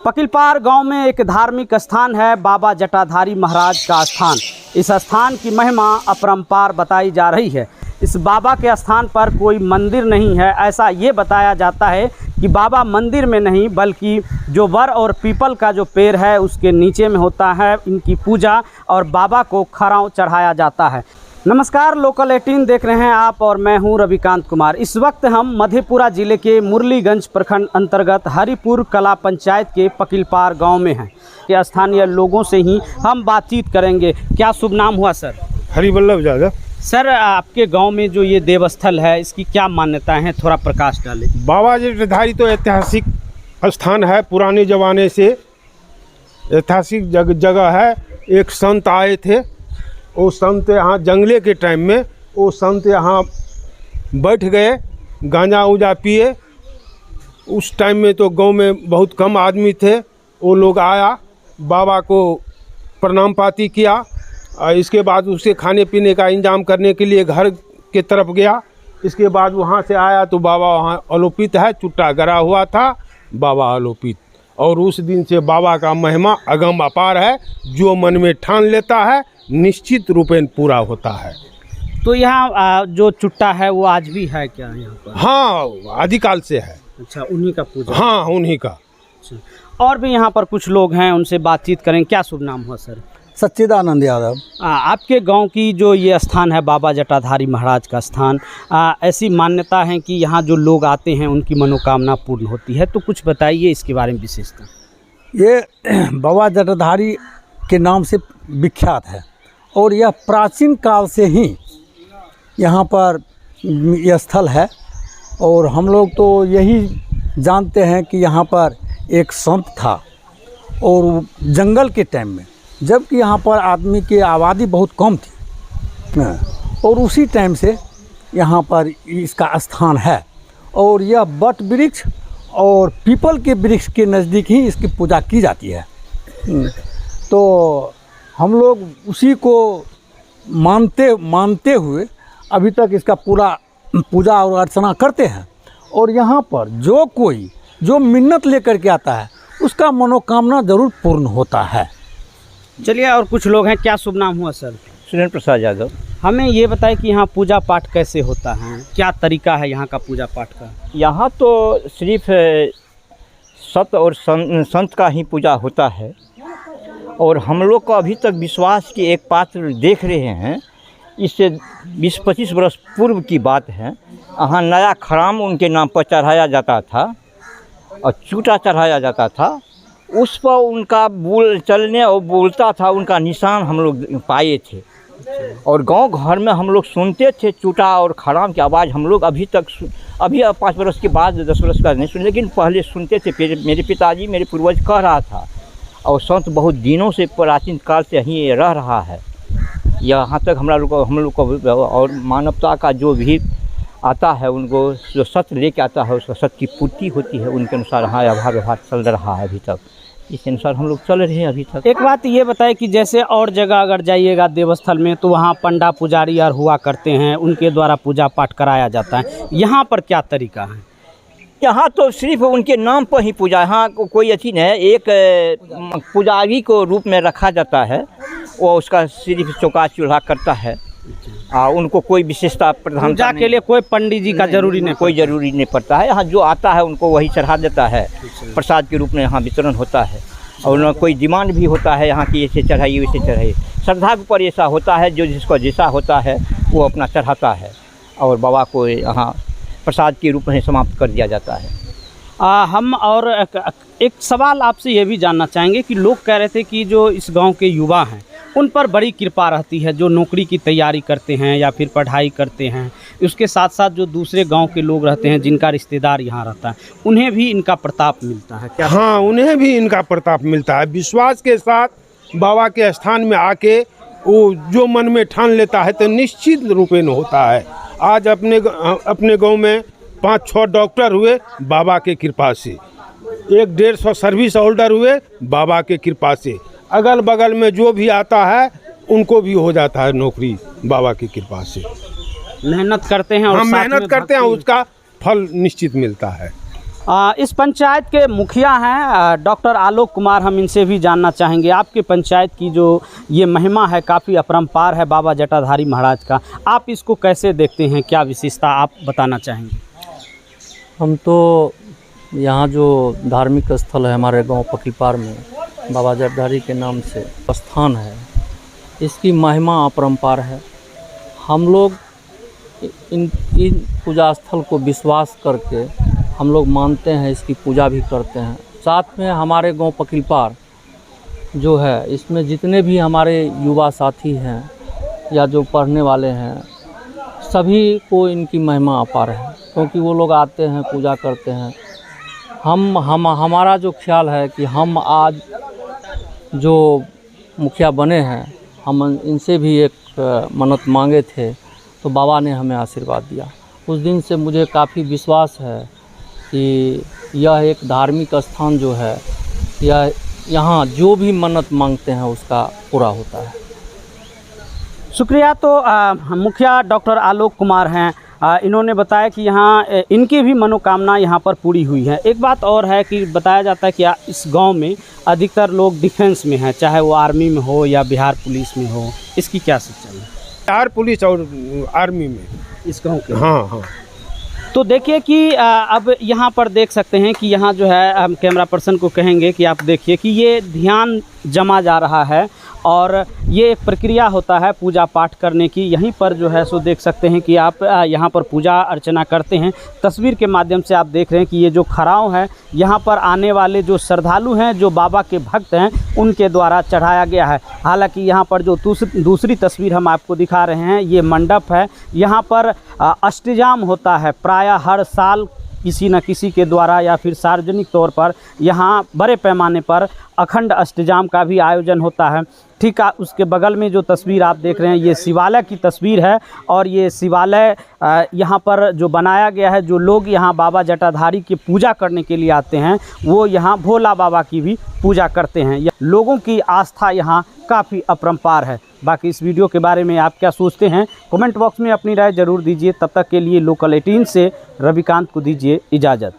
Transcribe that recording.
पकिलपार गांव में एक धार्मिक स्थान है बाबा जटाधारी महाराज का स्थान। इस स्थान की महिमा अपरंपार बताई जा रही है। इस बाबा के स्थान पर कोई मंदिर नहीं है, ऐसा ये बताया जाता है कि बाबा मंदिर में नहीं बल्कि जो वर और पीपल का जो पेड़ है उसके नीचे में होता है इनकी पूजा और बाबा को खराव चढ़ाया जाता है। नमस्कार, लोकल 18 देख रहे हैं आप और मैं हूं रविकांत कुमार। इस वक्त हम मधेपुरा ज़िले के मुरलीगंज प्रखंड अंतर्गत हरिपुर कला पंचायत के पकिलपार गांव में हैं। ये स्थानीय लोगों से ही हम बातचीत करेंगे। क्या शुभ नाम हुआ सर? हरिवल्लभ यादव। सर, आपके गांव में जो ये देवस्थल है इसकी क्या मान्यताएं हैं, थोड़ा प्रकाश डालें। बाबा जटाधारी तो ऐतिहासिक स्थान है, पुराने ज़माने से ऐतिहासिक जगह है। एक संत आए थे, वो संत यहाँ जंगले के टाइम में वो संत यहाँ बैठ गए, गांजा उजा पिए। उस टाइम में तो गांव में बहुत कम आदमी थे। वो लोग आया, बाबा को प्रणाम पाती किया। इसके बाद उसे खाने पीने का इंतजाम करने के लिए घर के तरफ गया। इसके बाद वहाँ से आया तो बाबा वहाँ आलोपित है, चुट्टा गड़ा हुआ था, बाबा आलोपित। और उस दिन से बाबा का महिमा अगम अपार है। जो मन में ठान लेता है निश्चित रूपेण पूरा होता है। तो यहाँ जो चुट्टा है वो आज भी है क्या यहाँ पर? हाँ, आदिकाल से है। अच्छा, उन्हीं का पूजा? हाँ, उन्हीं का। अच्छा, और भी यहाँ पर कुछ लोग हैं, उनसे बातचीत करें। क्या शुभ नाम हुआ सर? सच्चिदानंद यादव। आपके गांव की जो ये स्थान है बाबा जटाधारी महाराज का स्थान, ऐसी मान्यता है कि यहाँ जो लोग आते हैं उनकी मनोकामना पूर्ण होती है, तो कुछ बताइए इसके बारे में विशेषता। ये बाबा जटाधारी के नाम से विख्यात है और यह प्राचीन काल से ही यहाँ पर यह स्थल है। और हम लोग तो यही जानते हैं कि यहाँ पर एक संत था और जंगल के टाइम में, जबकि यहाँ पर आदमी की आबादी बहुत कम थी, और उसी टाइम से यहाँ पर इसका स्थान है। और यह बट वृक्ष और पीपल के वृक्ष के नज़दीक ही इसकी पूजा की जाती है। तो हम लोग उसी को मानते हुए अभी तक इसका पूरा पूजा और अर्चना करते हैं। और यहाँ पर जो मिन्नत लेकर के आता है उसका मनोकामना ज़रूर पूर्ण होता है। चलिए, और कुछ लोग हैं। क्या शुभ नाम हुआ सर? सुरेंद्र प्रसाद यादव। हमें ये बताएं कि यहाँ पूजा पाठ कैसे होता है, क्या तरीका है यहाँ का पूजा पाठ का? यहाँ तो सिर्फ सत और संत का ही पूजा होता है। और हम लोग को अभी तक विश्वास की एक पात्र देख रहे हैं। इससे 20-25 वर्ष पूर्व की बात है। यहाँ नया खराम उनके नाम पर चढ़ाया जाता था और चूटा चढ़ाया जाता था। उस पर उनका चलने और बोलता था उनका निशान हम लोग पाए थे। और गांव घर में हम लोग सुनते थे चूटा और खराम की आवाज़। हम लोग अभी 5 वर्ष के बाद 10 वर्ष का नहीं सुने, लेकिन पहले सुनते थे। मेरे पिताजी, मेरे पूर्वज कह रहा था। और संत बहुत दिनों से प्राचीन काल से ही रह रहा है। यहाँ तक हम लोग को और मानवता का जो भी आता है उनको जो सत्य लेके आता है उसका सत्य की पूर्ति होती है। उनके अनुसार हाँ व्यवहार चल रहा है अभी तक। इस अनुसार हम लोग चल रहे हैं अभी तक। एक बात ये बताएं कि जैसे और जगह अगर जाइएगा देवस्थल में तो वहाँ पंडा पुजारी और हुआ करते हैं, उनके द्वारा पूजा पाठ कराया जाता है। यहाँ पर क्या तरीका है? यहाँ तो सिर्फ उनके नाम पर ही पूजा। यहाँ कोई अच्छी नहीं है। एक पुजारी को रूप में रखा जाता है, वो उसका सिर्फ चौका चूल्हा करता है। उनको कोई विशेषता प्रधान पूजा के लिए कोई पंडित जी का जरूरी नहीं, कोई ज़रूरी नहीं पड़ता है। यहाँ जो आता है उनको वही चढ़ा देता है, प्रसाद के रूप में यहाँ वितरण होता है। और न कोई डिमांड भी होता है यहाँ की ऐसे चढ़ाइए वैसे चढ़ाइए। श्रद्धा के ऊपर ऐसा होता है, जो जिसको जैसा होता है वो अपना चढ़ाता है और बाबा को यहाँ प्रसाद के रूप में समाप्त कर दिया जाता है। हम और एक सवाल आपसे ये भी जानना चाहेंगे कि लोग कह रहे थे कि जो इस गांव के युवा हैं उन पर बड़ी कृपा रहती है, जो नौकरी की तैयारी करते हैं या फिर पढ़ाई करते हैं। उसके साथ साथ जो दूसरे गांव के लोग रहते हैं जिनका रिश्तेदार यहाँ रहता है, उन्हें भी इनका प्रताप मिलता है क्या? हाँ, उन्हें भी इनका प्रताप मिलता है। विश्वास के साथ बाबा के स्थान में आके वो जो मन में ठान लेता है तो निश्चित रूपेण होता है। आज अपने गांव में 5-6 डॉक्टर हुए बाबा के कृपा से, 150 सर्विस होल्डर हुए बाबा के कृपा से। अगल बगल में जो भी आता है उनको भी हो जाता है नौकरी बाबा की कृपा से। मेहनत करते हैं और हम मेहनत करते हैं, उसका फल निश्चित मिलता है। इस पंचायत के मुखिया हैं डॉक्टर आलोक कुमार, हम इनसे भी जानना चाहेंगे आपके पंचायत की जो ये महिमा है काफ़ी अपरंपार है बाबा जटाधारी महाराज का, आप इसको कैसे देखते हैं, क्या विशेषता आप बताना चाहेंगे? हम तो यहाँ जो धार्मिक स्थल है हमारे गांव पकीपार में बाबा जटाधारी के नाम से स्थान है, इसकी महिमा अपरंपार है। हम लोग इन पूजा स्थल को विश्वास करके हम लोग मानते हैं, इसकी पूजा भी करते हैं। साथ में हमारे गांव पकीपार जो है, इसमें जितने भी हमारे युवा साथी हैं या जो पढ़ने वाले हैं, सभी को इनकी महिमा अपार है, क्योंकि वो लोग आते हैं, पूजा करते हैं। हमारा जो ख्याल है कि हम आज जो मुखिया बने हैं, हम इनसे भी एक मन्नत मांगे थे, तो बाबा ने हमें आशीर्वाद दिया। उस दिन से मुझे काफ़ी विश्वास है कि यह एक धार्मिक स्थान जो है, यह यहाँ जो भी मन्नत मांगते हैं उसका पूरा होता है। शुक्रिया। तो मुखिया डॉक्टर आलोक कुमार हैं, इन्होंने बताया कि यहाँ इनकी भी मनोकामना यहाँ पर पूरी हुई है। एक बात और है कि बताया जाता है कि इस गांव में अधिकतर लोग डिफेंस में हैं, चाहे वो आर्मी में हो या बिहार पुलिस में हो, इसकी क्या सच्चाई है? बिहार पुलिस और आर्मी में इस गांव के? हाँ हाँ। तो देखिए कि अब यहाँ पर देख सकते हैं कि यहाँ जो है, हम कैमरा पर्सन को कहेंगे कि आप देखिए कि ये ध्यान जमा जा रहा है और ये एक प्रक्रिया होता है पूजा पाठ करने की। यहीं पर जो है सो देख सकते हैं कि आप यहाँ पर पूजा अर्चना करते हैं। तस्वीर के माध्यम से आप देख रहे हैं कि ये जो खड़ाव है, यहाँ पर आने वाले जो श्रद्धालु हैं, जो बाबा के भक्त हैं, उनके द्वारा चढ़ाया गया है। हालांकि यहाँ पर जो दूसरी तस्वीर हम आपको दिखा रहे हैं, ये मंडप है। यहाँ पर अष्टजाम होता है प्रायः हर साल किसी न किसी के द्वारा या फिर सार्वजनिक तौर पर यहाँ बड़े पैमाने पर अखंड अष्टजाम का भी आयोजन होता है। ठीक है, उसके बगल में जो तस्वीर आप देख रहे हैं, ये शिवालय की तस्वीर है और ये शिवालय यहाँ पर जो बनाया गया है, जो लोग यहाँ बाबा जटाधारी की पूजा करने के लिए आते हैं, वो यहाँ भोला बाबा की भी पूजा करते हैं। लोगों की आस्था यहाँ काफ़ी अपरंपार है। बाकी इस वीडियो के बारे में आप क्या सोचते हैं, कमेंट बॉक्स में अपनी राय ज़रूर दीजिए। तब तक के लिए लोकल 18 से रविकांत को दीजिए इजाज़त।